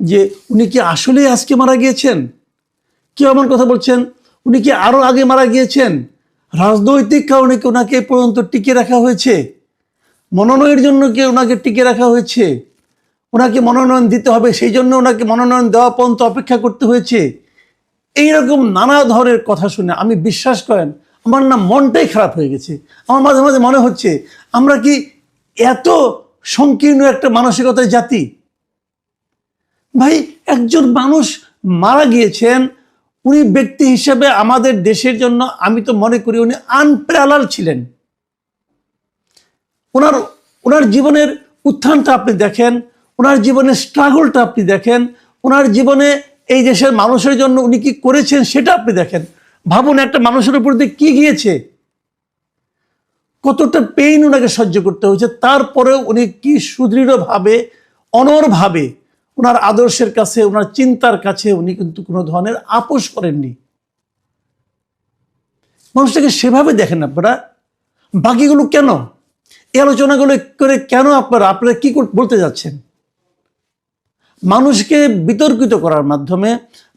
যে উনি কি আসলেই আজকে মারা গিয়েছেন? কেউ এমন কথা বলছেন উনি কি আরো আগে মারা গিয়েছেন, রাজনৈতিক কারণে কি ওনাকে এ পর্যন্ত টিকে রাখা হয়েছে, মনোনয়নের জন্য কি ওনাকে টিকে রাখা হয়েছে, ওনাকে মনোনয়ন দিতে হবে সেই জন্য ওনাকে মনোনয়ন দেওয়া পর্যন্ত অপেক্ষা করতে হয়েছে। এইরকম নানা ধরনের কথা শুনে আমি, বিশ্বাস করেন, আমার না মনটাই খারাপ হয়ে গেছে। আমার মাঝে মাঝে মনে হচ্ছে আমরা কি এত সংকীর্ণ একটা মানসিকতার জাতি? ভাই, একজন মানুষ মারা গিয়েছেন, উনি ব্যক্তি হিসেবে আমাদের দেশের জন্য আমি তো মনে করি উনি আনপ্যারালাল ছিলেন। ওনার জীবনের উত্থানটা আপনি দেখেন, ওনার জীবনের স্ট্রাগলটা আপনি দেখেন, ওনার জীবনে এই দেশের মানুষের জন্য উনি কি করেছেন সেটা আপনি দেখেন। ভাবুন, একটা মানুষের উপর দিয়ে কি গিয়েছে, কতটা পেইন ওনাকে সহ্য করতে হয়েছে, তারপরেও উনি কি সুদৃঢ়ভাবে, অনড়ভাবে ওনার আদর্শের কাছে, ওনার চিন্তার কাছে উনি কিন্তু কোনো ধরনের আপোষ করেননি। মানুষটাকে সেভাবে দেখেন আপনারা। বাকিগুলো কেন, এই আলোচনাগুলো করে কেন আপনারা কি বলতে যাচ্ছেন? মানুষকে বিতর্কিত করার মাধ্যমে,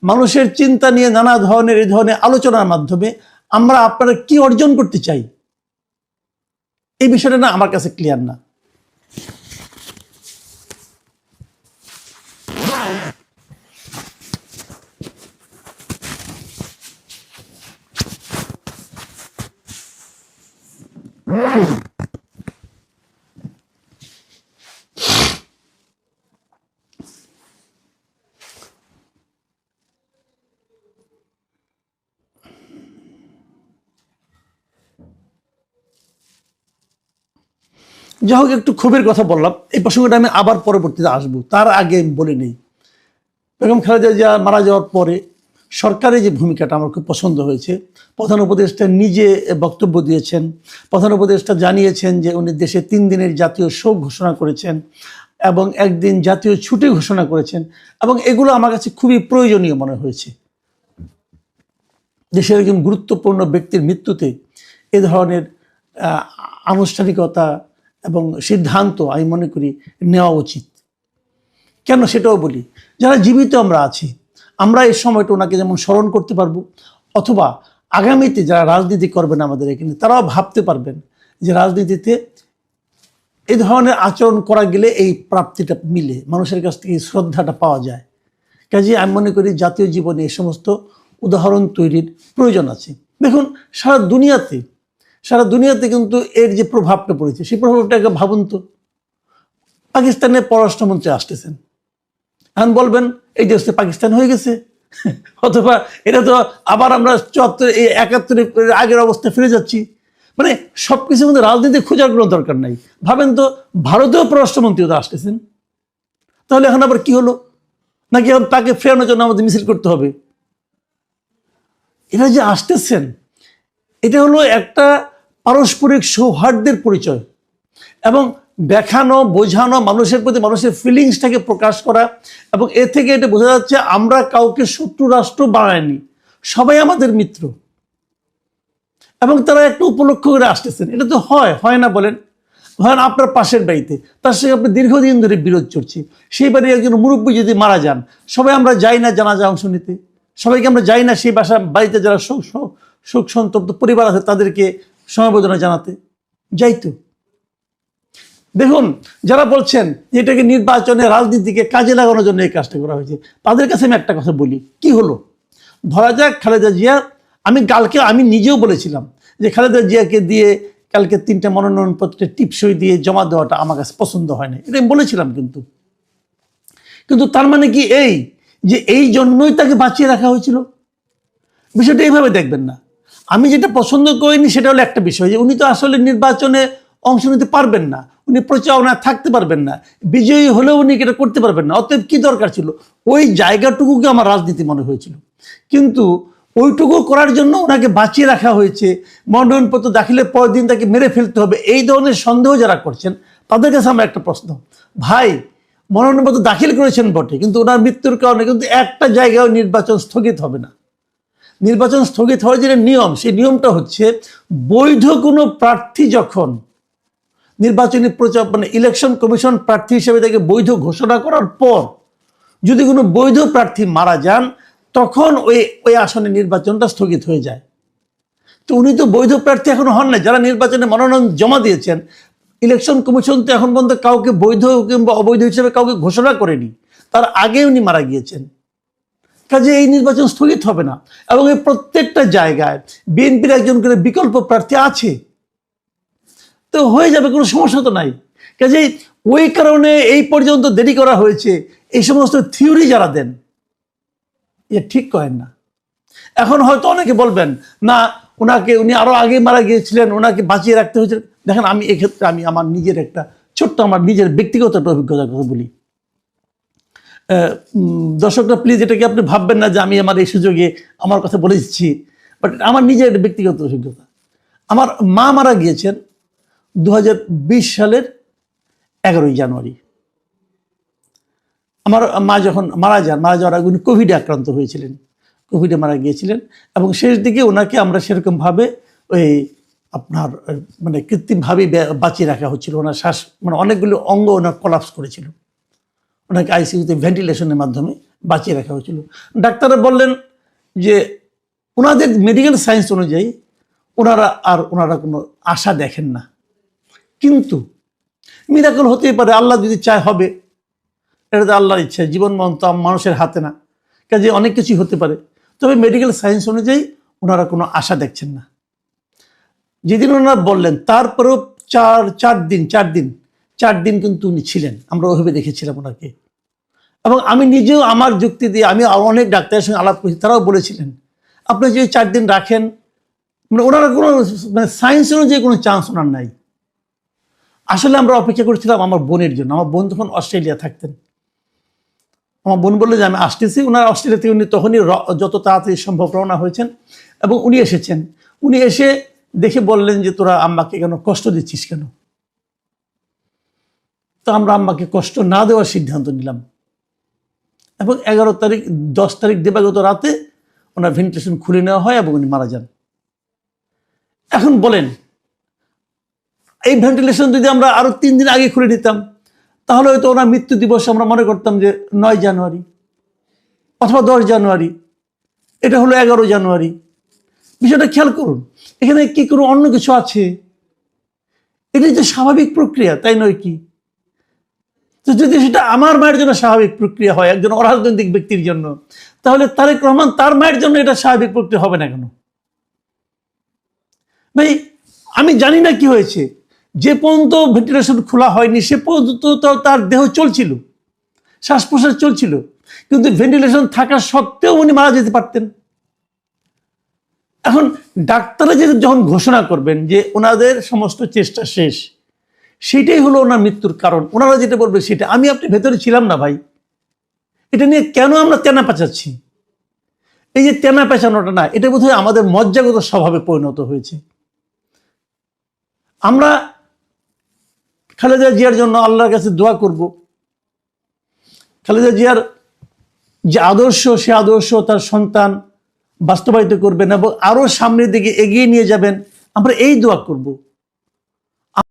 মানুষের চিন্তা নিয়ে নানা ধরনের এই ধরনের আলোচনার মাধ্যমে আমরা আপনারা কি অর্জন করতে চাই, এই বিষয়টা না আমার কাছে ক্লিয়ার না। যাই হোক, একটু ক্ষোভের কথা বললাম, এই প্রসঙ্গটা আমি আবার পরবর্তীতে আসবো, তার আগে বলে নেই, বেগম খালেদা জিয়া মারা যাওয়ার পরে সরকারের যে ভূমিকাটা আমার খুব পছন্দ হয়েছে। প্রধান উপদেষ্টা নিজে বক্তব্য দিয়েছেন, প্রধান উপদেষ্টা জানিয়েছেন যে উনি দেশে 3 দিনের জাতীয় শোক ঘোষণা করেছেন এবং একদিন জাতীয় ছুটি ঘোষণা করেছেন, এবং এগুলো আমার কাছে খুবই প্রয়োজনীয় মনে হয়েছে। দেশের একজন গুরুত্বপূর্ণ ব্যক্তির মৃত্যুতে এ ধরনের আনুষ্ঠানিকতা এবং সিদ্ধান্ত আমি মনে করি নেওয়া উচিত। কেন সেটাও বলি, যারা জীবিত আমরা আছি, আমরা এই সময়টা ওনাকে যেমন স্মরণ করতে পারবো, অথবা আগামীতে যারা রাজনীতি করবেন আমাদের এখানে, তারাও ভাবতে পারবেন যে রাজনীতিতে এই ধরনের আচরণ করা গেলে এই প্রাপ্তিটা মিলে, মানুষের কাছ থেকে এই শ্রদ্ধাটা পাওয়া যায়। কাজে আমি মনে করি জাতীয় জীবনে এই সমস্ত উদাহরণ তৈরির প্রয়োজন আছে। দেখুন, সারা দুনিয়াতে কিন্তু এর যে প্রভাবটা পড়েছে, সেই প্রভাবটাকে ভাবুন তো। পাকিস্তানের পররাষ্ট্রমন্ত্রী আসতেছেন, এখন বলবেন এই দেশে পাকিস্তান হয়ে গেছে, অথবা এটা তো আবার আমরা 74-71 আগের অবস্থায় ফিরে যাচ্ছি। মানে সবকিছুর মধ্যে রাজনীতি খোঁজার কোনো দরকার নাই। ভাবেন তো, ভারতীয় পররাষ্ট্রমন্ত্রীও তো আসতেছেন, তাহলে এখন আবার কি হলো? নাকি এখন তাকে ফেরানোর জন্য আমাদের মিছিল করতে হবে? এরা যে আসতেছেন, এটা হলো একটা পারস্পরিক সৌহার্দ্যের পরিচয়, এবং দেখানো, বোঝানো, মানুষের প্রতি মানুষের ফিলিংসটাকে প্রকাশ করা, এবং এ থেকে এটা বোঝা যাচ্ছে আমরা কাউকে শত্রু রাষ্ট্র বানাইনি, সবাই আমাদের মিত্র, এবং তারা একটা উপলক্ষ করে আসতেছেন। এটা তো হয় না বলেন? ধরেন আপনার পাশের বাড়িতে, তার সঙ্গে আপনি দীর্ঘদিন ধরে বিরোধ চলছে, সেই বাড়ির একজন মুরব্বী যদি মারা যান, সবাই আমরা যাই না জানাজা অংশ নিতে? সবাইকে আমরা যাই না সেই বাড়িতে যারা শোক সন্তপ্ত পরিবার আছে তাদেরকে সমবেদনা জানাতে? যাইতো। দেখুন, যারা বলছেন যে এটাকে নির্বাচনে, রাজনীতিকে কাজে লাগানোর জন্য এই কাজটা করা হয়েছে, তাদের কাছে আমি একটা কথা বলি, কি হলো? ধরা যাক খালেদা জিয়া, আমি নিজেও বলেছিলাম যে খালেদা জিয়াকে দিয়ে কালকে 3টে মনোনয়নপত্রে টিপসই দিয়ে জমা দেওয়াটা আমার কাছে পছন্দ হয় না, এটা আমি বলেছিলাম। কিন্তু তার মানে কি এই যে এই জন্যই তাকে বাঁচিয়ে রাখা হয়েছিল? বিষয়টা এইভাবে দেখবেন না। আমি যেটা পছন্দ করিনি সেটা হলো একটা বিষয়, যে উনি তো আসলে নির্বাচনে অংশ নিতে পারবেন না, উনি প্রচারণায় থাকতে পারবেন না, বিজয়ী হলেও উনি এটা করতে পারবেন না। অতএব কি দরকার ছিল? ওই জায়গাটুকুকে আমার রাজনীতি মনে হয়েছিল। কিন্তু ওইটুকু করার জন্য ওনাকে বাঁচিয়ে রাখা হয়েছে, মনোনয়নপত্র দাখিলের পরের দিন তাকে মেরে ফেলতে হবে, এই ধরনের সন্দেহ যারা করছেন তাদের কাছে আমার একটা প্রশ্ন, ভাই, মনোনয়নপত্র দাখিল করেছেন বটে, কিন্তু ওনার মৃত্যুর কারণে কিন্তু একটা জায়গায় নির্বাচন স্থগিত হবে না। নির্বাচন স্থগিত হওয়ার যে নিয়ম, সেই নিয়মটা হচ্ছে বৈধ কোনো প্রার্থী যখন নির্বাচনী ইলেকশন কমিশন প্রার্থী হিসেবে তাকে বৈধ ঘোষণা করার পর যদি কোনো বৈধ প্রার্থী মারা যান তখন ওই আসনে নির্বাচনটা স্থগিত হয়ে যায়। তো উনি তো বৈধ প্রার্থী এখনো হন না। যারা নির্বাচনে মনোনয়ন জমা দিয়েছেন, ইলেকশন কমিশন তো এখন পর্যন্ত কাউকে বৈধ কিংবা অবৈধ হিসেবে কাউকে ঘোষণা করেনি, তার আগে উনি মারা গিয়েছেন। কাজে এই নির্বাচন স্থগিত হবে না। এবং এই প্রত্যেকটা জায়গায় বিএনপির একজন করে বিকল্প প্রার্থী আছে, তো হয়ে যাবে, কোনো সমস্যা তো নাই। কাজেই ওই কারণে এই পর্যন্ত দেরি করা হয়েছে। এই সমস্ত থিওরি যারা দেন এ ঠিক করেন না। এখন হয়তো অনেকে বলবেন না, উনি আরো আগে মারা গিয়েছিলেন, ওনাকে বাঁচিয়ে রাখতে হয়েছে। দেখেন, আমি এক্ষেত্রে আমি আমার নিজের একটা ছোট্ট আমার নিজের ব্যক্তিগত একটা অভিজ্ঞতার কথা বলি। দর্শকরা প্লিজ এটাকে আপনি ভাববেন না যে আমি আমার এই সুযোগে আমার কথা বলে দিচ্ছি, বাট আমার নিজের ব্যক্তিগত অভিজ্ঞতা। আমার মা মারা গিয়েছেন 2020 সালের 11ই জানুয়ারি। আমার মা যখন মারা যাওয়ার আগে উনি কোভিডে আক্রান্ত হয়েছিলেন, কোভিডে মারা গিয়েছিলেন। এবং শেষ দিকে ওনাকে আমরা সেরকমভাবে ওই আপনার মানে কৃত্রিমভাবে বাঁচিয়ে রাখা হচ্ছিল। ওনার শ্বাস মানে অনেকগুলো অঙ্গ ওনার কলাপস করেছিল, ওনাকে আইসিইউতে ভেন্টিলেশনের মাধ্যমে বাঁচিয়ে রাখা হয়েছিল। ডাক্তাররা বললেন যে ওনাদের মেডিকেল সায়েন্স অনুযায়ী ওনারা কোনো আশা দেখেন না, কিন্তু মিরাকল হতেই পারে, আল্লাহ যদি চায় হবে, এটা তো আল্লাহর ইচ্ছা, জীবন মরণ তো মানুষের হাতে না, কাজে অনেক কিছুই হতে পারে। তবে মেডিকেল সায়েন্স অনুযায়ী ওনারা কোনো আশা দেখছেন না। যেদিন ওনারা বললেন তারপরেও চার দিন কিন্তু উনি ছিলেন, আমরা ওইভাবে দেখেছিলাম ওনাকে। এবং আমি নিজেও আমার যুক্তি দিয়ে আমি অনেক ডাক্তারের সঙ্গে আলাপ করেছি, তারাও বলেছিলেন আপনি যদি 4 দিন রাখেন, মানে ওনারা কোনো মানে সায়েন্স অনুযায়ী কোনো চান্স ওনার নাই। আসলে আমরা অপেক্ষা করছিলাম আমার বোনের জন্য। আমার বোন তখন অস্ট্রেলিয়া থাকতেন। আমার বোন বললো যে আমি আসতেছি। ওনার অস্ট্রেলিয়া থেকে উনি তখনই যত তাড়াতাড়ি সম্ভব রওনা হয়েছেন এবং উনি এসেছেন। উনি এসে দেখে বললেন যে তোরা আম্মাকে কেন কষ্ট দিচ্ছিস কেন? তো আমরা আম্মাকে কষ্ট না দেওয়ার সিদ্ধান্ত নিলাম এবং 10 তারিখ দিবাগত রাতে ওনার ভেন্টিলেশন খুলে নেওয়া হয় এবং উনি মারা যান। এখন বলেন, এই ভেন্টিলেশন যদি আমরা আরো 3 দিন আগে খুলে নিতাম তাহলে হয়তো ওনার মৃত্যু দিবস আমরা মনে করতাম যে 9 জানুয়ারি অথবা 10 জানুয়ারি, এটা হলো 11 জানুয়ারি। বিষয়টা খেয়াল করুন, এখানে কি কোনো অন্য কিছু আছে? এটাই তো স্বাভাবিক প্রক্রিয়া, তাই নয় কি? তো যদি সেটা আমার মায়ের জন্য স্বাভাবিক প্রক্রিয়া হয়, একজন অরাজনৈতিক ব্যক্তির জন্য, তাহলে তারেক রহমান তার মায়ের জন্য এটা স্বাভাবিক প্রক্রিয়া হবে না কেন? ভাই, আমি জানি না কি হয়েছে, যে পর্যন্ত ভেন্টিলেশন খোলা হয়নি সে পর্যন্ত তো তার দেহ চলছিল, শ্বাস প্রশ্বাস চলছিল, কিন্তু ভেন্টিলেশন থাকা সত্ত্বেও উনি মারা যেতে পারতেন। এখন ডাক্তাররা যখন ঘোষণা করবেন যে ওনাদের সমস্ত চেষ্টা শেষ, সেটাই হলো ওনার মৃত্যুর কারণ, ওনারা যেটা বলবে সেটা। আমি আপনি ভেতরে ছিলাম না ভাই, এটা নিয়ে কেন আমরা তেনা পেঁচাচ্ছি? এই যে তেনা পেঁচানোটা না, এটা বোধহয় আমাদের মজ্জাগত স্বভাবে পরিণত হয়েছে। আমরা খালেদা জিয়ার জন্য আল্লাহর কাছে দোয়া করব, খালেদা জিয়ার যে আদর্শ, সে আদর্শ তার সন্তান বাস্তবায়িত করবেন এবং আরো সামনের দিকে এগিয়ে নিয়ে যাবেন, আমরা এই দোয়া করব।